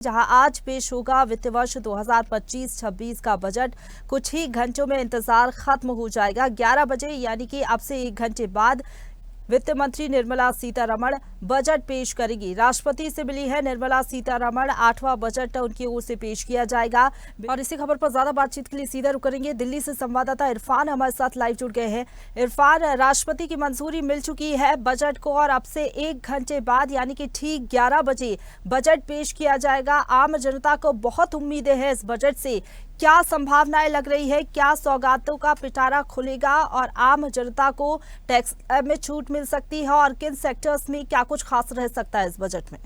जहां आज पेश होगा वित्त वर्ष 2025-26 का बजट। कुछ ही घंटों में इंतजार खत्म हो जाएगा। 11 बजे यानी कि अब से 1 घंटे बाद वित्त मंत्री निर्मला सीतारमण बजट पेश करेगी। राष्ट्रपति से मिली है निर्मला सीतारमण। 8वां बजट उनकी ओर से पेश किया जाएगा। और इसी खबर पर ज्यादा बातचीत के लिए सीधा रुक करेंगे दिल्ली से संवाददाता इरफान हमारे साथ लाइव जुड़ गए हैं। इरफान, राष्ट्रपति की मंजूरी मिल चुकी है बजट को और अब से 1 घंटे बाद यानी कि ठीक 11 बजे बजट पेश किया जाएगा। आम जनता को बहुत उम्मीदें हैं इस बजट से। क्या संभावनाएं लग रही है, क्या सौगातों का पिटारा खुलेगा और आम जनता को टैक्स में छूट मिल सकती है और किन सेक्टर्स में क्या कुछ खास रह सकता है इस बजट में?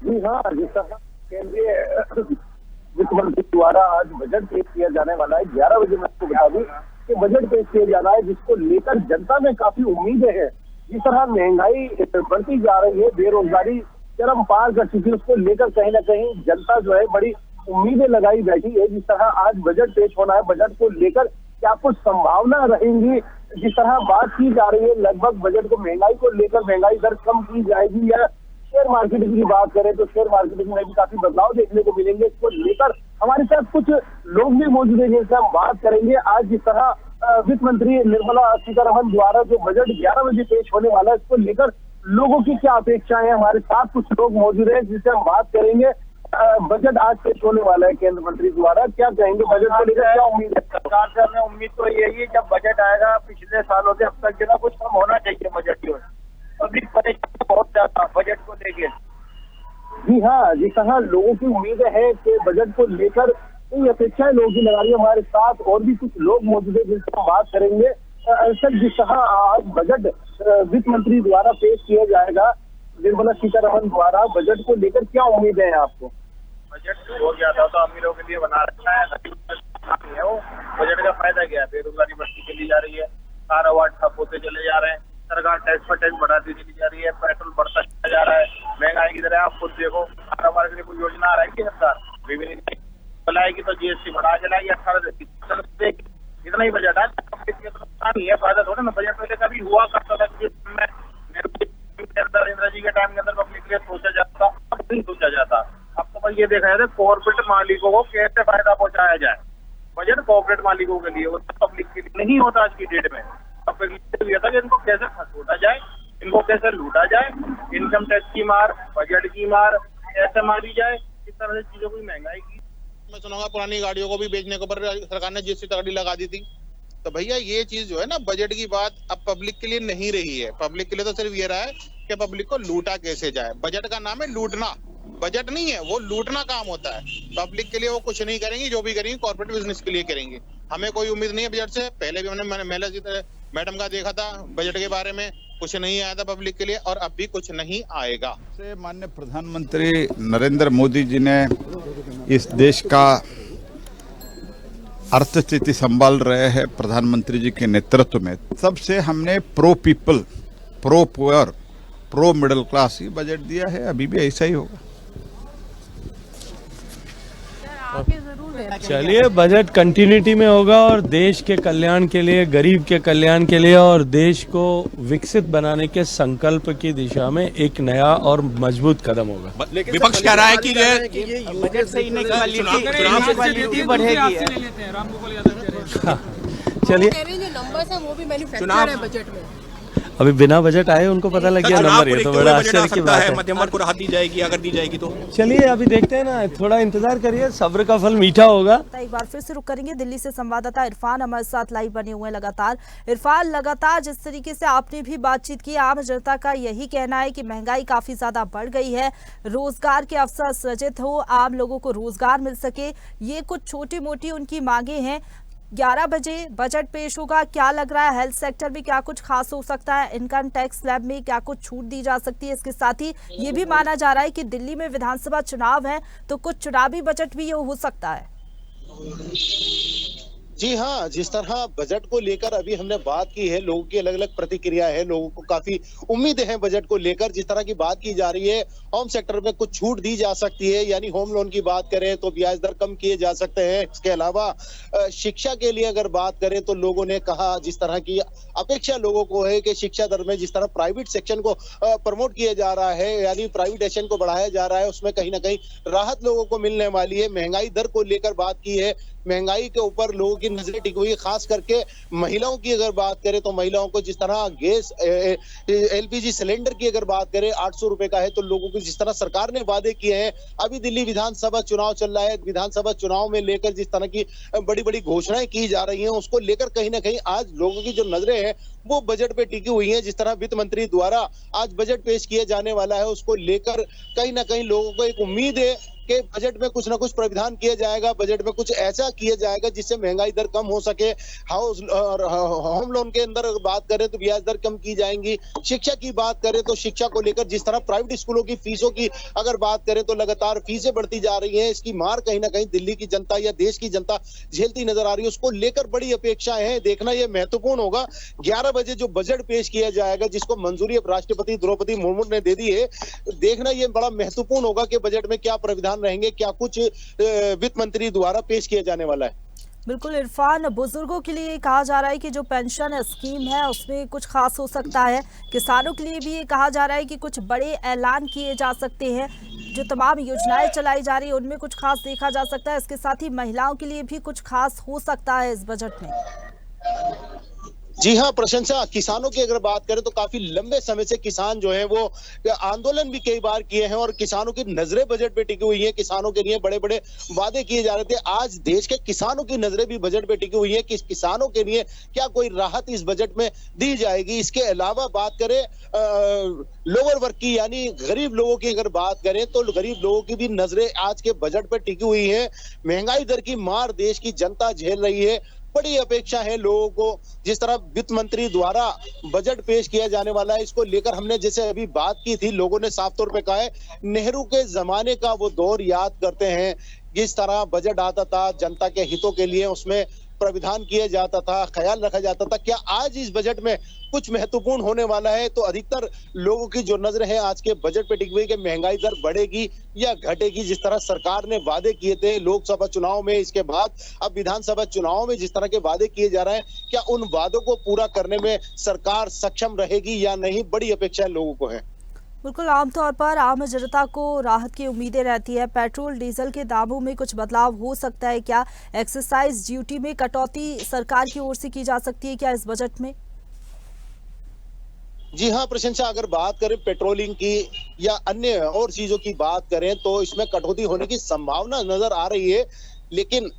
जी हाँ, जिस तरह केंद्रीय वित्त मंत्री द्वारा आज बजट पेश किया जाने वाला है, 11 बजे मैं आपको बता दूं कि बजट पेश किया जाना है, जिसको लेकर जनता में काफी उम्मीदें हैं। जिस तरह महंगाई बढ़ती जा रही है, बेरोजगारी चरम पार कर चुकी है, उसको लेकर कहीं ना कहीं जनता जो है बड़ी उम्मीदें लगाई बैठी है। जिस तरह आज बजट पेश होना है, बजट को लेकर क्या कुछ संभावना रहेंगी, जिस तरह बात की जा रही है लगभग बजट को महंगाई को लेकर महंगाई दर कम की जाएगी, या शेयर मार्केटिंग की बात करें तो शेयर मार्केटिंग में भी काफी बदलाव देखने को मिलेंगे। इसको लेकर हमारे साथ कुछ लोग भी मौजूद हैं जिनसे हम बात करेंगे। आज जिस तरह वित्त मंत्री निर्मला सीतारमण द्वारा जो बजट 11 बजे पेश होने वाला है, इसको लेकर लोगों की क्या अपेक्षाएं हैं, हमारे साथ कुछ लोग मौजूद हैं जिनसे हम बात करेंगे। बजट आज पेश होने वाला है केंद्र मंत्री द्वारा, क्या कहेंगे बजट को लेकर, क्या उम्मीद है सरकार से? हमें उम्मीद तो यही है जब बजट आएगा, पिछले सालों से अब तक जो ना कुछ कम होना चाहिए बजट की। अभी परेशानी बहुत ज्यादा बजट को लेकर। जी हाँ, जिस तरह लोगों की उम्मीदें हैं कि बजट को लेकर कई अपेक्षाएं लोगों की लगा रही है। हमारे साथ और भी कुछ लोग मौजूद है जिनसे हम बात करेंगे। सर, जिस तरह आज बजट वित्त मंत्री द्वारा पेश किया जाएगा, निर्मला सीतारमण द्वारा, बजट को लेकर क्या उम्मीदें हैं आपको? बजट बहुत ज्यादा तो अमीरों के लिए बना रखा है, है वो बजट का फायदा क्या है? बेरोजगारी बढ़ती चली जा रही है, कारोबार ठप होते चले जा रहे हैं, सरकार टैक्स पर टैक्स बढ़ाती चली जा रही है, पेट्रोल बढ़ता चला जा रहा है, महंगाई की तरह आप खुद देखो। कारोबार के लिए कोई योजना आ रहा है कि सरकार विभिन्न चलाएगी तो जीएसटी बढ़ा चलाएगी 18 इतना ही बजट है। नहीं है फायदा थोड़ा ना। बजट पहले कभी हुआ करता था कि इंदिरा जी के टाइम के अंदर पब्लिक के लिए सोचा जाता, अब नहीं सोचा जाता। अब तो भाई ये देखा जाता है कॉर्पोरेट मालिकों को कैसे फायदा पहुंचाया जाए। बजट कॉर्पोरेट मालिकों के लिए होता, पब्लिक के लिए नहीं होता आज की डेट में। अब ये था कि इनको कैसे खसोटा जाए, इनको कैसे लूटा जाए, इनकम टैक्स की मार, बजट की मार ऐसे मारी जाए, इस तरह से चीजों की महंगाई की। मैं सुनूंगा पुरानी गाड़ियों को भी बेचने के ऊपर सरकार ने जीएसटी तगड़ी लगा दी थी। तो भैया ये चीज जो है ना, बजट की बात अब पब्लिक के लिए नहीं रही है। पब्लिक के लिए तो सिर्फ ये रहा है कि पब्लिक को लूटा कैसे जाए। बजट का नाम है लूटना, बजट नहीं है वो, लूटना काम होता है। पब्लिक के लिए वो कुछ नहीं करेंगी, जो भी करेंगी कॉर्पोरेट बिजनेस के लिए करेंगी। हमें कोई उम्मीद नहीं है बजट से। पहले भी मैंने मैडम का देखा था बजट के बारे में, कुछ नहीं आया था पब्लिक के लिए और अब भी कुछ नहीं आएगा। माननीय प्रधानमंत्री नरेंद्र मोदी जी ने इस देश का अर्थस्थिति संभाल रहे हैं प्रधानमंत्री जी के नेतृत्व में। सबसे हमने pro people, pro poor, pro middle class ही बजट दिया है, अभी भी ऐसा ही होगा। चलिए, बजट कंटिन्यूटी में होगा और देश के कल्याण के लिए, गरीब के कल्याण के लिए और देश को विकसित बनाने के संकल्प की दिशा में एक नया और मजबूत कदम होगा। विपक्ष कह रहा है कि ये बजट से इनइक्वालिटी बढ़ेगी। चलिए, जो नंबर्स हैं वो भी मैन्युफैक्चर है बजट में। अभी बिना बजट आए उनको पता लग गया नंबर, ये तो बड़ा आश्चर्य की बात है। मध्यम वर्ग को राहत दी जाएगी अगर दी जाएगी तो। चलिए अभी देखते हैं ना, थोड़ा इंतजार करिए, सब्र का फल मीठा होगा। एक बार फिर से रुक करेंगे दिल्ली से संवाददाता इरफान हमारे साथ लाइव बने हुए हैं लगातार। इरफान, लगातार जिस तरीके से आपने भी बातचीत की, आम जनता का यही कहना है कि महंगाई काफी ज्यादा बढ़ गई है, रोजगार के अवसर सृजित हो, आम लोगों को रोजगार मिल सके, ये कुछ छोटी मोटी उनकी मांगे हैं। 11 बजे बजट पेश होगा, क्या लग रहा है हेल्थ सेक्टर में क्या कुछ खास हो सकता है, इनकम टैक्स स्लैब में क्या कुछ छूट दी जा सकती है? इसके साथ ही ये भी माना जा रहा है कि दिल्ली में विधानसभा चुनाव है तो कुछ चुनावी बजट भी ये हो सकता है। जी हाँ, जिस तरह बजट को लेकर अभी हमने बात की है, लोगों की अलग अलग प्रतिक्रिया है, लोगों को काफी उम्मीदें हैं बजट को लेकर। जिस तरह की बात की जा रही है, होम सेक्टर में कुछ छूट दी जा सकती है, यानी होम लोन की बात करें तो ब्याज दर कम किए जा सकते हैं। इसके अलावा शिक्षा के लिए अगर बात करें तो लोगों ने कहा, जिस तरह की अपेक्षा लोगों को है कि शिक्षा दर में जिस तरह प्राइवेट सेक्शन को प्रमोट किया जा रहा है, यानी प्राइवेटाइजेशन को बढ़ाया जा रहा है, उसमें कहीं ना कहीं राहत लोगों को मिलने वाली है। महंगाई दर को लेकर बात की है, महंगाई के ऊपर लोगों की नजरें टिकी हुई है। खास करके महिलाओं की अगर बात करें तो महिलाओं को जिस तरह गैस एलपीजी सिलेंडर की अगर बात करें 800 रुपए का है, तो लोगों को जिस तरह सरकार ने वादे किए हैं, अभी दिल्ली विधानसभा चुनाव चल रहा है, विधानसभा चुनाव में लेकर जिस तरह की बड़ी बड़ी घोषणाएं की जा रही हैं, उसको लेकर कहीं ना कहीं आज लोगों की जो नजरें हैं वो बजट पे टिकी हुई हैं। जिस तरह वित्त मंत्री द्वारा आज बजट पेश किया जाने वाला है, उसको लेकर कहीं ना कहीं लोगों को एक उम्मीद है कि बजट में कुछ ना कुछ प्रावधान किया जाएगा, बजट में कुछ ऐसा किया जाएगा जिससे महंगाई दर कम हो सके। हाउस और होम लोन के अंदर बात करें तो ब्याज दर कम की जाएंगी। शिक्षा की बात करें तो शिक्षा को लेकर जिस तरह प्राइवेट स्कूलों की फीसों की अगर बात करें तो लगातार फीसें बढ़ती जा रही हैं, इसकी मार कहीं ना कहीं दिल्ली की जनता या देश की जनता झेलती नजर आ रही है। उसको लेकर बड़ी अपेक्षाएं हैं, देखना यह महत्वपूर्ण होगा। 11 बजे जो बजट पेश किया जाएगा, जिसको मंजूरी अब राष्ट्रपति द्रौपदी मुर्मू ने दे दी है, देखना यह बड़ा महत्वपूर्ण होगा कि बजट में क्या प्रावधान रहेंगे, क्या कुछ वित्त मंत्री द्वारा पेश किया जाने वाला है। बिल्कुल इरफान, बुजुर्गों के लिए कहा जा रहा है कि जो पेंशन स्कीम है उसमें कुछ खास हो सकता है। किसानों के लिए भी ये कहा जा रहा है कि कुछ बड़े ऐलान किए जा सकते हैं। जो तमाम योजनाएं चलाई जा रही है उनमें कुछ खास देखा जा सकता है। इसके साथ ही महिलाओं के लिए भी कुछ खास हो सकता है इस बजट में। जी हाँ प्रशंसा, किसानों की अगर बात करें तो काफी लंबे समय से किसान जो हैं वो आंदोलन भी कई बार किए हैं और किसानों की नजरें बजट पे टिकी हुई हैं। किसानों के लिए बड़े बड़े वादे किए जा रहे थे, आज देश के किसानों की नजरें भी बजट पे टिकी हुई है कि किसानों के लिए क्या कोई राहत इस बजट में दी जाएगी। इसके अलावा बात करें लोअर वर्ग की, यानी गरीब लोगों की अगर बात करें तो गरीब लोगों की भी नजरें आज के बजट पर टिकी हुई है। महंगाई दर की मार देश की जनता झेल रही है, बड़ी अपेक्षा है लोगों को। जिस तरह वित्त मंत्री द्वारा बजट पेश किया जाने वाला है, इसको लेकर हमने जैसे अभी बात की थी, लोगों ने साफ तौर पे कहा है नेहरू के जमाने का वो दौर याद करते हैं। जिस तरह बजट आता था जनता के हितों के लिए, उसमें प्राविधान किया जाता था, ख्याल रखा जाता था। क्या आज इस बजट में कुछ महत्वपूर्ण होने वाला है? तो अधिकतर लोगों की जो नजर है आज के बजट पे टिकी हुई कि महंगाई दर बढ़ेगी या घटेगी। जिस तरह सरकार ने वादे किए थे लोकसभा चुनाव में, इसके बाद अब विधानसभा चुनाव में जिस तरह के वादे किए जा रहे हैं, क्या उन वादों को पूरा करने में सरकार सक्षम रहेगी या नहीं, बड़ी अपेक्षा लोगों को है। बिल्कुल, आमतौर पर आम जनता को राहत की उम्मीदें रहती है। पेट्रोल डीजल के दामों में कुछ बदलाव हो सकता है क्या? एक्साइज ड्यूटी में कटौती सरकार की ओर से की जा सकती है क्या इस बजट में? जी हाँ प्रशंसा, अगर बात करें पेट्रोलिंग की या अन्य और चीजों की बात करें तो इसमें कटौती होने की संभावना नजर आ रही है। लेकिन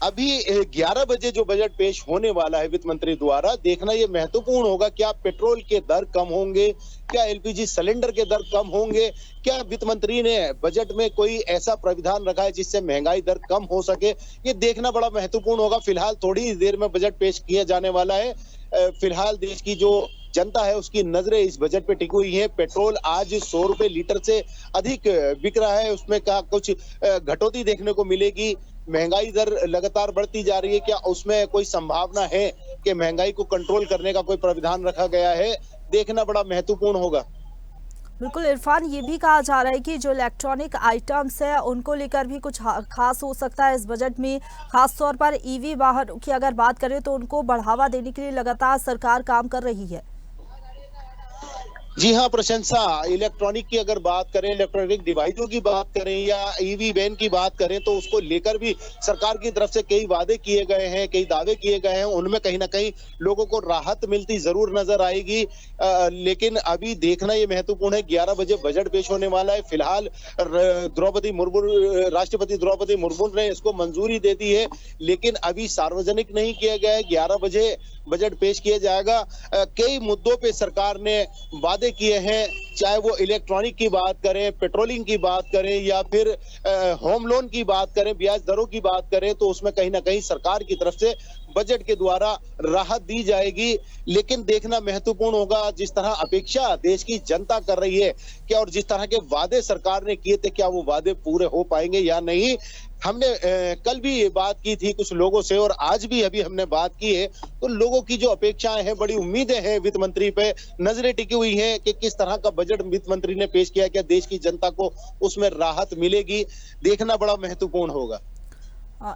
अभी 11 बजे जो बजट पेश होने वाला है वित्त मंत्री द्वारा, देखना यह महत्वपूर्ण होगा, क्या पेट्रोल के दर कम होंगे, क्या एलपीजी सिलेंडर के दर कम होंगे, क्या वित्त मंत्री ने बजट में कोई ऐसा प्राविधान रखा है जिससे महंगाई दर कम हो सके, ये देखना बड़ा महत्वपूर्ण होगा। फिलहाल थोड़ी ही देर में बजट पेश किया जाने वाला है। फिलहाल देश की जो जनता है उसकी नजरें इस बजट पे टिकी हुई है। पेट्रोल आज 100 रुपए लीटर से अधिक बिक रहा है, उसमें क्या कुछ घटौती देखने को मिलेगी? महंगाई दर लगातार बढ़ती जा रही है, क्या उसमें कोई संभावना है कि महंगाई को कंट्रोल करने का कोई प्राविधान रखा गया है? देखना बड़ा महत्वपूर्ण होगा। बिल्कुल इरफान, ये भी कहा जा रहा है कि जो इलेक्ट्रॉनिक आइटम्स है उनको लेकर भी कुछ खास हो सकता है इस बजट में। खास तौर पर ईवी वाहनों की अगर बात करें तो उनको बढ़ावा देने के लिए लगातार सरकार काम कर रही है। जी हाँ प्रशंसा, इलेक्ट्रॉनिक की अगर बात करें, इलेक्ट्रॉनिक डिवाइसों की बात करें या ईवी वैन की बात करें तो उसको लेकर भी सरकार की तरफ से कई वादे किए गए हैं, कई दावे किए गए हैं। उनमें कहीं ना कहीं लोगों को राहत मिलती जरूर नजर आएगी। लेकिन अभी देखना ये महत्वपूर्ण है, 11 बजे बजट पेश होने वाला है। फिलहाल राष्ट्रपति द्रौपदी मुर्मू ने इसको मंजूरी दे दी है, लेकिन अभी सार्वजनिक नहीं किया गया है। 11 बजे बजट पेश किया जाएगा। कई मुद्दों पे सरकार ने वादे किए हैं, चाहे वो इलेक्ट्रॉनिक की बात करें, पेट्रोलिंग की बात करें या फिर होम लोन की बात करें, ब्याज दरों की बात करें, तो उसमें कहीं ना कहीं सरकार की तरफ से बजट के द्वारा राहत दी जाएगी। लेकिन देखना महत्वपूर्ण होगा, जिस तरह अपेक्षा देश की जनता कर रही है क्या, और जिस तरह के वादे सरकार ने किए थे, क्या वो वादे पूरे हो पाएंगे या नहीं। हमने कल भी ये बात की थी कुछ लोगों से, और आज भी अभी हमने बात की है, तो लोगों की जो अपेक्षाएं हैं, बड़ी उम्मीदें हैं वित्त मंत्री पे, नजरें टिकी हुई हैं कि किस तरह का बजट वित्त मंत्री ने पेश किया, क्या देश की जनता को उसमें राहत मिलेगी, देखना बड़ा महत्वपूर्ण होगा।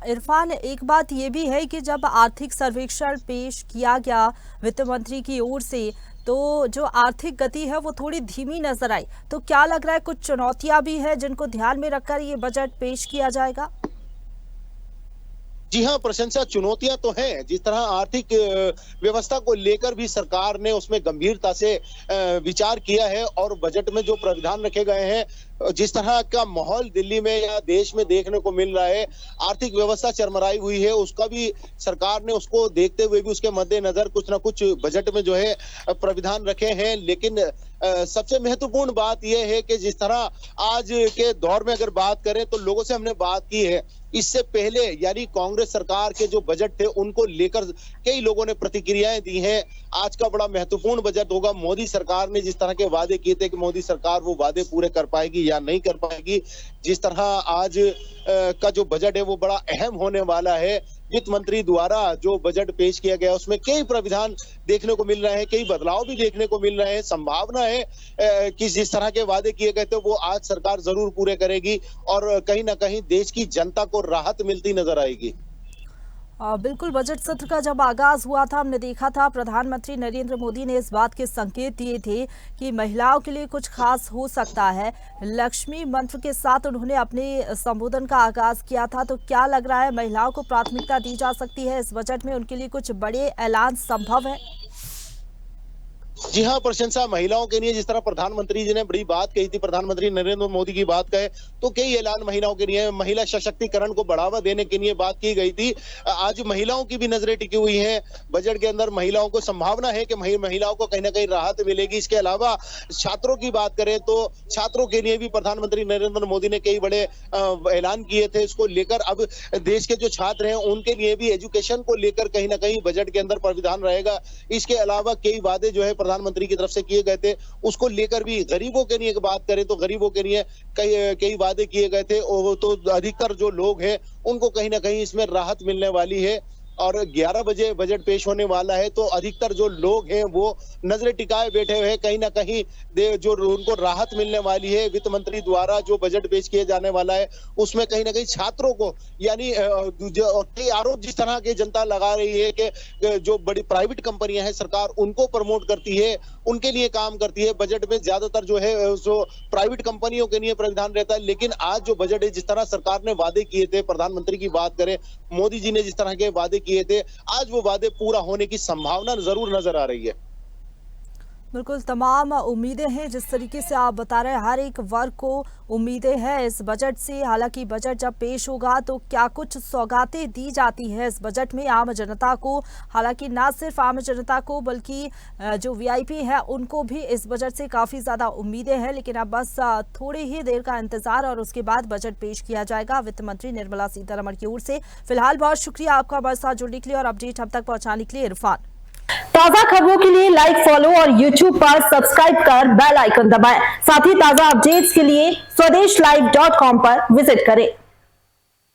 इरफान, एक बात ये भी है कि जब आर्थिक सर्वेक्षण पेश किया गया वित्त मंत्री की ओर से, तो जो आर्थिक गति है वो थोड़ी धीमी नजर आई, तो क्या लग रहा है कुछ चुनौतियां भी है जिनको ध्यान में रखकर ये बजट पेश किया जाएगा? जी हाँ, प्रशंसा चुनौतियां तो हैं। जिस तरह आर्थिक व्यवस्था को लेकर भी सरकार ने उसमें गंभीरता से विचार किया है, और बजट में जो प्रावधान रखे गए हैं, जिस तरह का माहौल दिल्ली में या देश में देखने को मिल रहा है, आर्थिक व्यवस्था चरमराई हुई है, उसका भी सरकार ने उसको देखते हुए भी उसके मद्देनजर कुछ ना कुछ बजट में जो है प्रावधान रखे हैं। लेकिन सबसे महत्वपूर्ण बात यह है कि जिस तरह आज के दौर में अगर बात करें, तो लोगों से हमने बात की है, इससे पहले यानी कांग्रेस सरकार के जो बजट थे उनको लेकर कई लोगों ने प्रतिक्रियाएं दी हैं। आज का बड़ा महत्वपूर्ण बजट होगा। मोदी सरकार ने जिस तरह के वादे किए थे कि मोदी सरकार वो वादे पूरे कर पाएगी या नहीं कर पाएगी, जिस तरह आज का जो बजट है वो बड़ा अहम होने वाला है। वित्त मंत्री द्वारा जो बजट पेश किया गया उसमें कई प्रावधान देखने को मिल रहे हैं, कई बदलाव भी देखने को मिल रहे हैं। संभावना है कि जिस तरह के वादे किए गए थे वो आज सरकार जरूर पूरे करेगी, और कहीं ना कहीं देश की जनता को राहत मिलती नजर आएगी। बिल्कुल, बजट सत्र का जब आगाज हुआ था, हमने देखा था प्रधानमंत्री नरेंद्र मोदी ने इस बात के संकेत दिए थे कि महिलाओं के लिए कुछ खास हो सकता है। लक्ष्मी मंत्र के साथ उन्होंने अपने संबोधन का आगाज किया था। तो क्या लग रहा है, महिलाओं को प्राथमिकता दी जा सकती है इस बजट में? उनके लिए कुछ बड़े ऐलान संभव है? जी हाँ, प्रशंसा महिलाओं के लिए जिस तरह प्रधानमंत्री जी ने बड़ी बात कही थी, प्रधानमंत्री नरेंद्र मोदी की बात कहे तो कई ऐलान महिलाओं के लिए, महिला सशक्तिकरण को बढ़ावा देने के लिए बात की गई थी। आज महिलाओं की भी नजरें टिकी हुई हैं बजट के अंदर। महिलाओं को संभावना है कि महिलाओं को कहीं ना कहीं राहत मिलेगी। इसके अलावा छात्रों की बात करें तो छात्रों के लिए भी प्रधानमंत्री नरेंद्र मोदी ने कई बड़े ऐलान किए थे। इसको लेकर अब देश के जो छात्र हैं उनके लिए भी एजुकेशन को लेकर कहीं ना कहीं बजट के अंदर प्रावधान रहेगा। इसके अलावा कई वादे जो है प्रधानमंत्री की तरफ से किए गए थे, उसको लेकर भी गरीबों के लिए बात करें तो गरीबों के लिए कई वादे किए गए थे। तो अधिकतर जो लोग हैं उनको कहीं ना कहीं इसमें राहत मिलने वाली है। और 11 बजे बजट पेश होने वाला है, तो अधिकतर जो लोग हैं वो नजरें टिकाए बैठे हुए हैं। कहीं ना कहीं जो उनको राहत मिलने वाली है वित्त मंत्री द्वारा जो बजट पेश किए जाने वाला है, उसमें कहीं ना कहीं छात्रों को यानी कई आरोप जिस तरह की जनता लगा रही है कि जो बड़ी प्राइवेट कंपनियां हैं सरकार उनको प्रमोट करती है, उनके लिए काम करती है। बजट में ज्यादातर जो है जो प्राइवेट कंपनियों के लिए प्रावधान रहता है। लेकिन आज जो बजट है, जिस तरह सरकार ने वादे किए थे, प्रधानमंत्री की बात करें, मोदी जी ने जिस तरह के वादे किए थे, आज वो वादे पूरा होने की संभावना जरूर नजर आ रही है। बिल्कुल, तमाम उम्मीदें हैं। जिस तरीके से आप बता रहे हैं, हर एक वर्ग को उम्मीदें हैं इस बजट से। हालांकि बजट जब पेश होगा तो क्या कुछ सौगातें दी जाती है इस बजट में आम जनता को। हालांकि ना सिर्फ आम जनता को बल्कि जो वीआईपी है उनको भी इस बजट से काफ़ी ज़्यादा उम्मीदें हैं। लेकिन अब बस थोड़ी ही देर का इंतजार और उसके बाद बजट पेश किया जाएगा वित्त मंत्री निर्मला सीतारमण की ओर से। फिलहाल बहुत शुक्रिया आपका हमारे साथ जुड़ने के लिए और अपडेट हम तक पहुँचाने के लिए, इरफान। ताजा खबरों के लिए लाइक, फॉलो और YouTube पर सब्सक्राइब कर बेल आइकन दबाएं। साथ ही ताजा अपडेट्स के लिए swedeshlive.com पर विजिट करें।